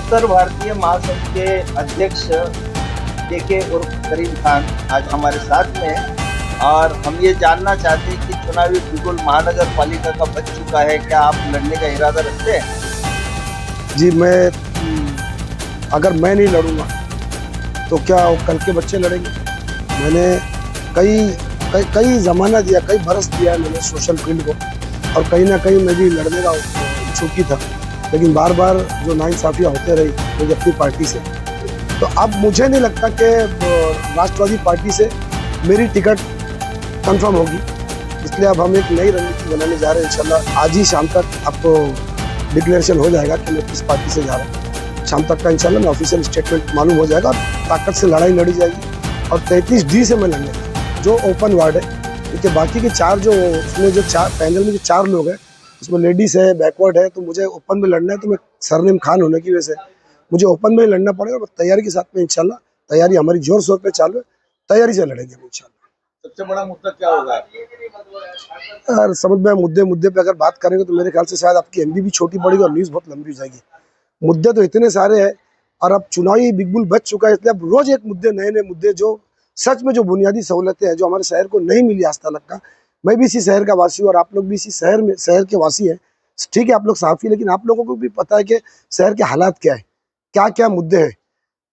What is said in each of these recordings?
उत्तर भारतीय महासंघ के अध्यक्ष के उर्फ करीम खान आज हमारे साथ में है और हम ये जानना चाहते हैं कि चुनावी बिगुल महानगर पालिका का बच चुका है, क्या आप लड़ने का इरादा रखते हैं? जी अगर मैं नहीं लड़ूंगा तो क्या कल के बच्चे लड़ेंगे? मैंने कई ज़माना दिया, कई बरस दिया है मैंने सोशल फील्ड को, और कहीं ना कहीं मैं भी लड़ने का इच्छुक ही था, लेकिन बार बार जो नाइंसाफ़ियाँ होते रही मुझे अपनी पार्टी से। तो अब मुझे नहीं लगता कि राष्ट्रवादी पार्टी से मेरी टिकट कंफर्म होगी, इसलिए अब हम एक नई रणनीति बनाने जा रहे हैं। इंशाल्लाह आज ही शाम तक आपको डिक्लेरेशन हो जाएगा कि मैं किस पार्टी से जा रहा हूँ। शाम तक का इंशाल्लाह मैं ऑफिशियल स्टेटमेंट मालूम हो जाएगा और ताकत से लड़ाई लड़ी जाएगी। और 33D से मैं लड़ने जो ओपन वार्ड है, क्योंकि बाकी के चार जो उसमें जो चार पैनल में जो चार लोग हैं उसमें लेडीज़ है, बैकवर्ड है, तो मुझे ओपन में लड़ना है। तो मैं सरनेम खान होने की वजह से मुझे ओपन में ही लड़ना पड़ेगा। और तैयारी के साथ में इंशाल्लाह, तैयारी हमारी जोर शोर पे चालू है, तैयारी से लड़ेंगे इंशाल्लाह। सबसे बड़ा मुद्दा क्या होगा? यार समझ में मुद्दे पे अगर बात करेंगे तो मेरे ख्याल से शायद आपकी MB भी छोटी पड़ेगी और न्यूज़ बहुत लंबी हो जाएगी। मुद्दे तो इतने सारे हैं और अब चुनावी बिगुल बच चुका है, इसलिए अब रोज एक मुद्दे, नए नए मुद्दे, जो सच में जो बुनियादी सहूलतें हैं जो हमारे शहर को नहीं मिली आज तक का। मैं भी इसी शहर का वासी हूँ और आप लोग भी इसी शहर के वासी हैं। ठीक है, आप लोग साफी, लेकिन आप लोगों को भी पता है कि शहर के हालात क्या है, क्या क्या मुद्दे हैं।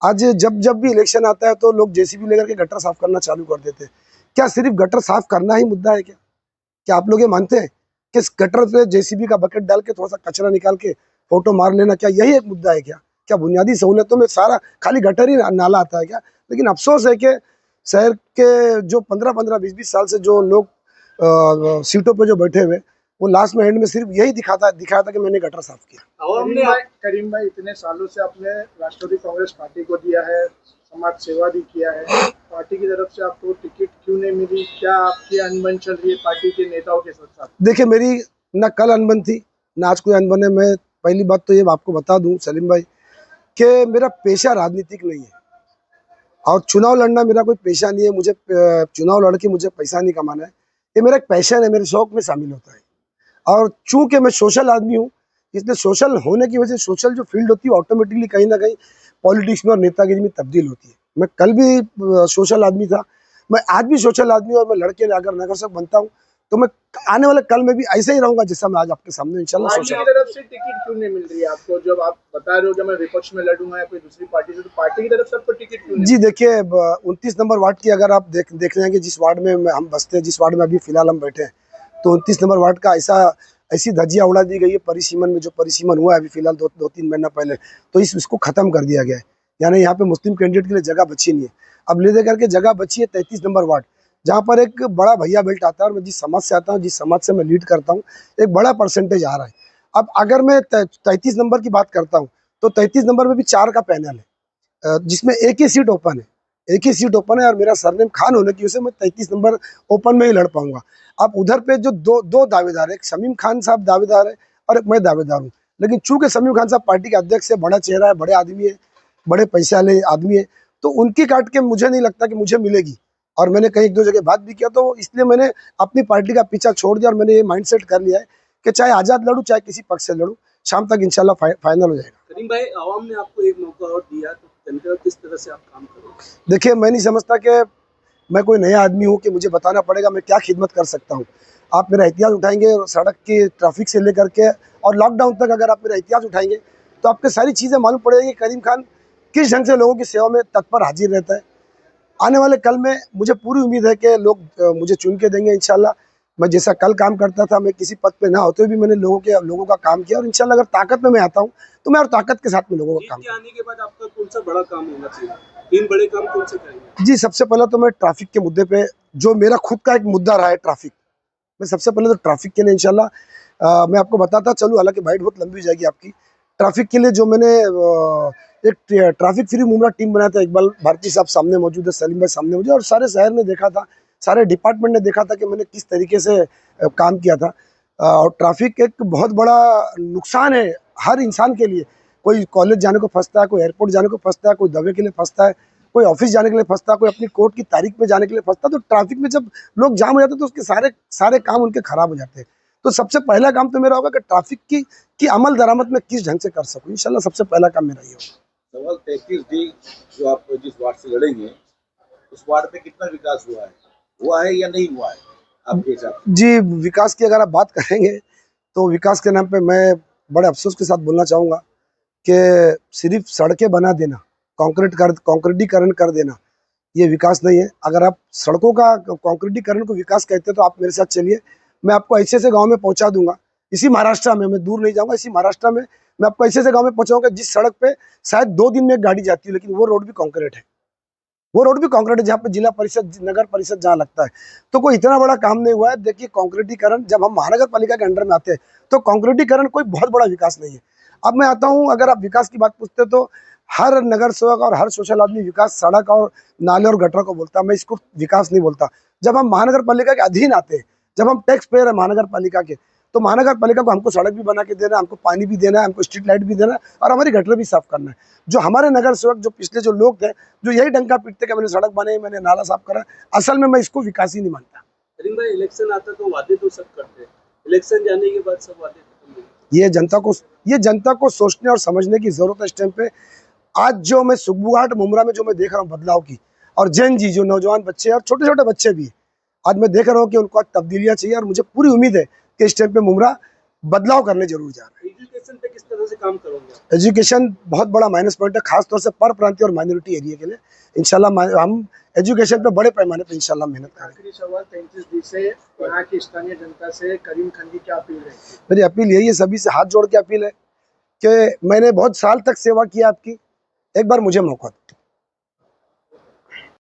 आज जब भी इलेक्शन आता है तो लोग JCB लेकर के गटर साफ करना चालू कर देते हैं। क्या सिर्फ गटर साफ करना ही मुद्दा है क्या आप लोग ये मानते हैं कि इस गटर पे JCB का बकेट डाल के थोड़ा सा कचरा निकाल के फोटो मार लेना, क्या यही एक मुद्दा है? क्या बुनियादी सहूलतों में सारा खाली गटर ही नाला आता है क्या? लेकिन अफसोस है कि शहर के जो 15-15, 20-20 साल से जो लोग सीटों पे जो बैठे हुए, वो लास्ट में एंड में सिर्फ यही दिखाया था कि मैंने गटर साफ किया। करीम भाई, इतने सालों से आपने राष्ट्रवादी कांग्रेस पार्टी को दिया है, समाज सेवा भी किया है, पार्टी की तरफ से आपको टिकट क्यों नहीं मिली? क्या आपकी अनबन चल रही है पार्टी के नेताओं के साथ? देखिए, मेरी ना कल अनबन थी ना आज कोई अनबन है। मैं पहली बात तो ये आपको बता दूं सलीम भाई कि मेरा पेशा राजनीतिक नहीं है और चुनाव लड़ना मेरा कोई पेशा नहीं है। मुझे चुनाव लड़ के मुझे पैसा नहीं कमाना है, ये मेरा एक पैशन है, मेरे शौक में शामिल होता है। और चूंकि मैं सोशल आदमी हूँ, इसलिए सोशल होने की वजह से सोशल जो फील्ड होती है ऑटोमेटिकली कहीं ना कहीं पॉलिटिक्स में और नेतागिरी में तब्दील होती है। मैं कल भी सोशल आदमी था, मैं आज भी सोशल आदमी हूँ, और मैं लड़के अगर नगर से बनता हूँ तो मैं आने वाले कल में भी ऐसे ही रहूंगा जैसा मैं आज आपके सामने इंशाल्लाह पार्टी की तरफ से टिकट क्यों नहीं मिल रही है आपको? जब आप बता रहे हो कि मैं विपक्ष में लड़ूंगा या कोई दूसरी पार्टी से, तो पार्टी की तरफ से आपको टिकट क्यों नहीं? जी देखिए, 29 नंबर वार्ड की अगर आप देख जाएंगे, जिस वार्ड में हम बसते हैं, जिस वार्ड में अभी फिलहाल हम बैठे हैं, तो 29 नंबर वार्ड का ऐसी धज्जियाँ उड़ा दी गई है परिसीमन में। जो परिसीमन हुआ है अभी फिलहाल 2-3 महीना पहले, तो इसको खत्म कर दिया गया है। यानी यहाँ पे मुस्लिम कैंडिडेट के लिए जगह बची नहीं है। अब ले दे करके जगह बची है 33 नंबर वार्ड, जहाँ पर एक बड़ा भैया बेल्ट आता है, और मैं जिस समाज से आता हूँ, जिस समाज से मैं लीड करता हूँ, एक बड़ा परसेंटेज आ रहा है। अब अगर मैं 33 नंबर की बात करता हूँ तो 33 नंबर में भी 4 का पैनल है, जिसमें एक ही सीट ओपन है, और मेरा सरनेम खान होने की वजह से मैं 33 नंबर ओपन में ही लड़ पाऊंगा। अब उधर पे जो दो दावेदार है, एक शमीम खान साहब दावेदार है और एक मैं दावेदार हूँ। लेकिन चूंकि शमीम खान साहब पार्टी के अध्यक्ष है, बड़ा चेहरा है, बड़े आदमी है, बड़े पैसे वाले आदमी है, तो उनकी काट के मुझे नहीं लगता कि मुझे मिलेगी। और मैंने कहीं 1-2 जगह बात भी किया, तो इसलिए मैंने अपनी पार्टी का पीछा छोड़ दिया और मैंने ये माइंडसेट कर लिया है कि चाहे आज़ाद लड़ूँ चाहे किसी पक्ष से लड़ूँ, शाम तक इंशाल्लाह फाइनल हो जाएगा। करीम भाई, आवाम ने आपको एक मौका और दिया, तो जनता किस तरह से आप काम करोगे? देखिए, मैं नहीं समझता कि मैं कोई नया आदमी हूँ कि मुझे बताना पड़ेगा मैं क्या खिदमत कर सकता हूँ। आप मेरा इतिहास उठाएंगे, सड़क की ट्रैफिक से लेकर के और लॉकडाउन तक अगर आप मेरा इतिहास उठाएंगे तो आपको सारी चीज़ें मालूम पड़ेगी करीम खान किस ढंग से लोगों की सेवा में तत्पर हाजिर रहता है। आने वाले कल में मुझे पूरी उम्मीद है कि लोग मुझे चुन के देंगे इंशाल्लाह। मैं जैसा कल काम करता था, मैं किसी पद पे ना होते हुए भी मैंने लोगों का काम किया, और इंशाल्लाह अगर ताकत में मैं आता हूँ तो मैं और ताकत के साथ में लोगों का काम। आने के बाद आपका कौन सा बड़ा काम होना चाहिए? 3 बड़े काम कौन से करेंगे? जी, सबसे पहले तो मैं ट्रैफिक के मुद्दे पे, जो मेरा खुद का एक मुद्दा रहा है ट्रैफिक, मैं सबसे पहले तो ट्रैफिक के लिए इंशाल्लाह मैं आपको बताता चलूँ, हालांकि बाइट बहुत लंबी हो जाएगी आपकी। ट्रैफिक के लिए जो मैंने एक ट्रैफिक फ्री मुमरा टीम बनाया था, इकबाल भारती साहब सामने मौजूद है, सलीम भाई सामने मौजूद, और सारे शहर ने देखा था, सारे डिपार्टमेंट ने देखा था कि मैंने किस तरीके से काम किया था। और ट्रैफिक एक बहुत बड़ा नुकसान है हर इंसान के लिए। कोई कॉलेज जाने को फंसता है, कोई एयरपोर्ट जाने को फंसता है, कोई दवे के लिए फंसता है, कोई ऑफिस जाने के लिए फंसता है, कोई अपनी कोर्ट की तारीख पे जाने के लिए फंसता है। तो ट्रैफिक में जब लोग जाम हो जाते हैं तो उसके सारे काम उनके खराब हो जाते हैं। तो सबसे पहला काम तो मेरा होगा कि ट्रैफिक की अमल दरामद में किस ढंग से कर सकूँ, इंशाल्लाह सबसे पहला काम मेरा ये होगा। सवाल 33D जो आप जिस वार्ड से लड़ेंगे, उस वार्ड में कितना विकास हुआ है या नहीं हुआ है आपके हिसाब से? जी, विकास की अगर आप बात करेंगे तो विकास के नाम पे मैं बड़े अफसोस के साथ बोलना चाहूँगा कि सिर्फ सड़कें बना देना, कंक्रीटीकरण कर देना, ये विकास नहीं है। अगर आप सड़कों का कंक्रीटीकरण को विकास कहते हैं तो आप मेरे साथ चलिए, मैं आपको ऐसे गांव में पहुंचा दूंगा, इसी महाराष्ट्र में, मैं दूर नहीं जाऊंगा, इसी महाराष्ट्र में मैं आपको ऐसे गांव में पहुंचाऊंगा जिस सड़क पे शायद 2 दिन में एक गाड़ी जाती है, लेकिन वो रोड भी कंक्रीट है, वो रोड भी कंक्रीट है, जहाँ पे जिला परिषद, नगर परिषद जहाँ लगता है। तो कोई इतना बड़ा काम नहीं हुआ है। देखिए, कंक्रीटीकरण जब हम महानगर पालिका के अंडर में आते हैं तो कंक्रीटीकरण कोई बहुत बड़ा विकास नहीं है। अब मैं आता हूँ, अगर आप विकास की बात पूछते तो हर नगर सेवक और हर सोशल आदमी विकास सड़क और नाले और गटर को बोलता है, मैं इसको विकास नहीं बोलता। जब हम महानगर पालिका के अधीन आते हैं, जब हम टैक्स पेयर है महानगर पालिका के, तो महानगर पालिका को हमको सड़क भी बना के देना है, हमको पानी भी देना है, हमको स्ट्रीट लाइट भी देना है और हमारी गटर भी साफ करना है। जो हमारे नगर सेवक, जो पिछले जो लोग थे, जो यही डंका पीटते कि मैंने सड़क बनाई, मैंने नाला साफ करा, असल में मैं इसको विकास ही नहीं मानता। करीम भाई, इलेक्शन आता तो वादे तो सब करते हैं, इलेक्शन जाने के बाद सब वादे खत्म हो गए। ये जनता को सोचने और समझने की जरूरत है इस टाइम पे। आज जो मैं सुखबुघाट मुमरा में जो मैं देख रहा हूँ बदलाव की, और जैन जी जो नौजवान बच्चे और छोटे छोटे बच्चे भी, आज मैं देख रहा हूँ कि उनको आज तब्दीलियाँ चाहिए और मुझे पूरी उम्मीद है कि इस टाइम पे मुमरा बदलाव करने जरूर जा रहा है। एजुकेशन पे किस तरह से काम करोगे? एजुकेशन बहुत बड़ा माइनस पॉइंट है, खासतौर से पर प्रांतीय और माइनॉरिटी एरिया के लिए। इंशाल्लाह हम एजुकेशन पे बड़े पैमाने पे इंशाल्लाह मेहनत करेंगे। आखिरी सवाल 33D से यहाँ की स्थानीय जनता से करीम खान की क्या अपील रहेगी? मेरी अपील यही है, सभी से हाथ जोड़ के अपील है कि मैंने बहुत साल तक सेवा की आपकी, एक बार मुझे मौका दो।